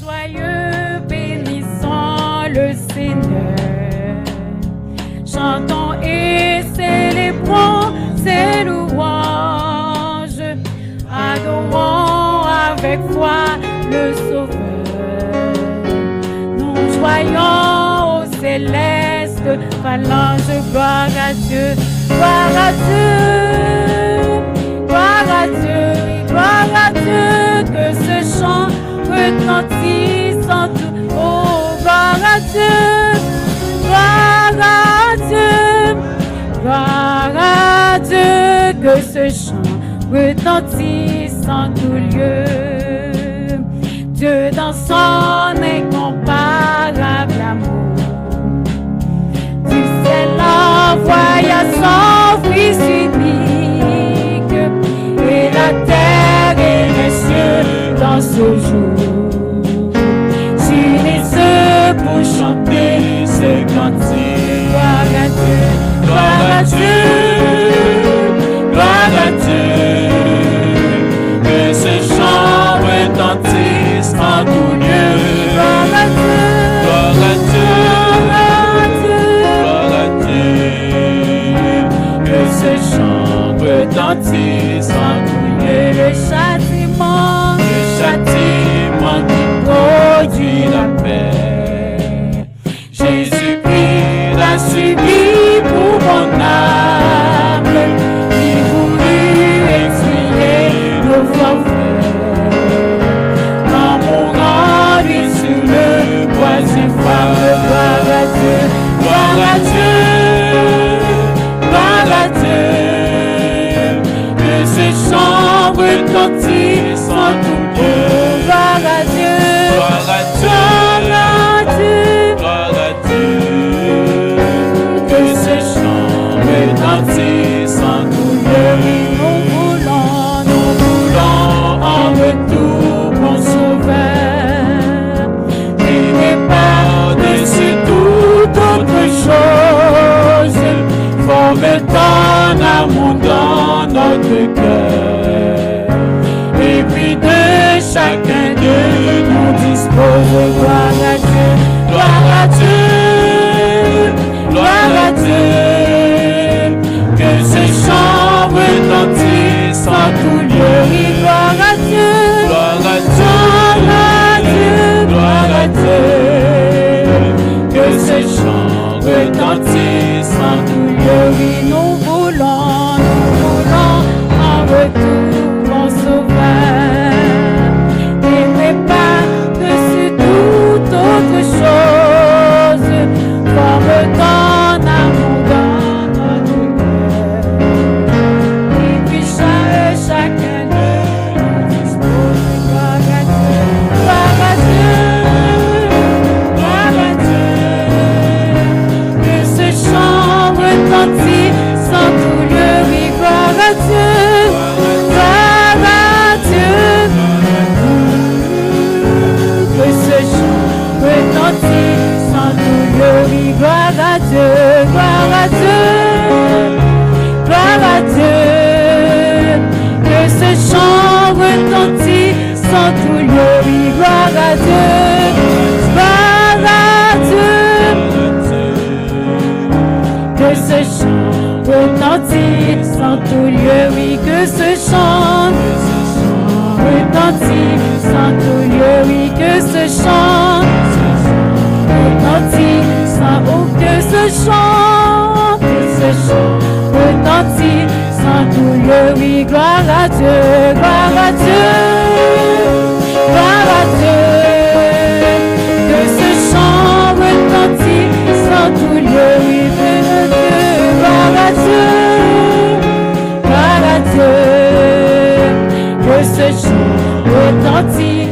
Joyeux, bénissons le Seigneur. Chantons et célébrons ses louanges. Adorons avec foi le Sauveur. Nous joyons au céleste phalange. Gloire à Dieu, gloire à Dieu, gloire à Dieu, gloire à Dieu. Que ce chant retentisse en tout. Oh, gloire à Dieu, gloire à Dieu, gloire à Dieu. Que ce chant retentisse en tout lieu. Dieu dans son incomparable amour, du ciel envoya son Fils unique, et la terre et les cieux dans ce jour s'unissent pour chanter ce cantique. Gloire à Dieu, gloire à Dieu, gloire à Dieu. Que ce chant retentisse en tout lieu. Gloire à Dieu, gloire à Dieu, gloire à Dieu, gloire à Dieu. Que ce chant retentisse en tout lieu. Le châtiment qui produit la paix, Jésus-Christ l'a subi pour mon âme. Il voulut expier nos forfaits en mourant lui sur le bois infâme. Gloire à Dieu, gloire à Dieu, gloire à Dieu. Que ce chant retentisse en tout lieu. Gloire à Dieu, gloire à Dieu, gloire à Dieu. Que ce chant retentisse en tout lieu. Nous voulons en retour mon Sauveur, et par-dessus toute autre chose, forme ton amour dans notre cœur, et puis de chacun de nous dispose. Gloire à Dieu, gloire à Dieu, gloire à Dieu. Que ce chant retentisse en tout lieu. Gloire à Dieu, gloire à Dieu, gloire à Dieu. Que ce chant retentisse en tout lieu. Oui, nous voulons en retour mon Sauveur, et par-dessus toute autre chose, forme ton amour dans notre cœur, et puis chacun de nous dispose. Gloire à Dieu, gloire à Dieu, gloire à Dieu. Que ce chant retentisse en tout lieu. Oui, gloire à Dieu, gloire à Dieu. Que ce chant retentisse en tout lieu. Oui, gloire à Dieu, gloire à Dieu, gloire à Dieu. Que ce chant retentisse en tout lieu. Oui, gloire à Dieu, gloire à Dieu. Que ce chant retentisse en tout lieu. Oui, que ce chant retentisse en tout lieu. Oui, que ce chant retentisse en haut. Que ce chant retentisse en tout lieu. Oui, gloire à Dieu, gloire à Dieu, gloire à Dieu. Que ce chant retentisse en tout lieu. Oui, gloire à Dieu, gloire à Dieu. Que ce chant retentisse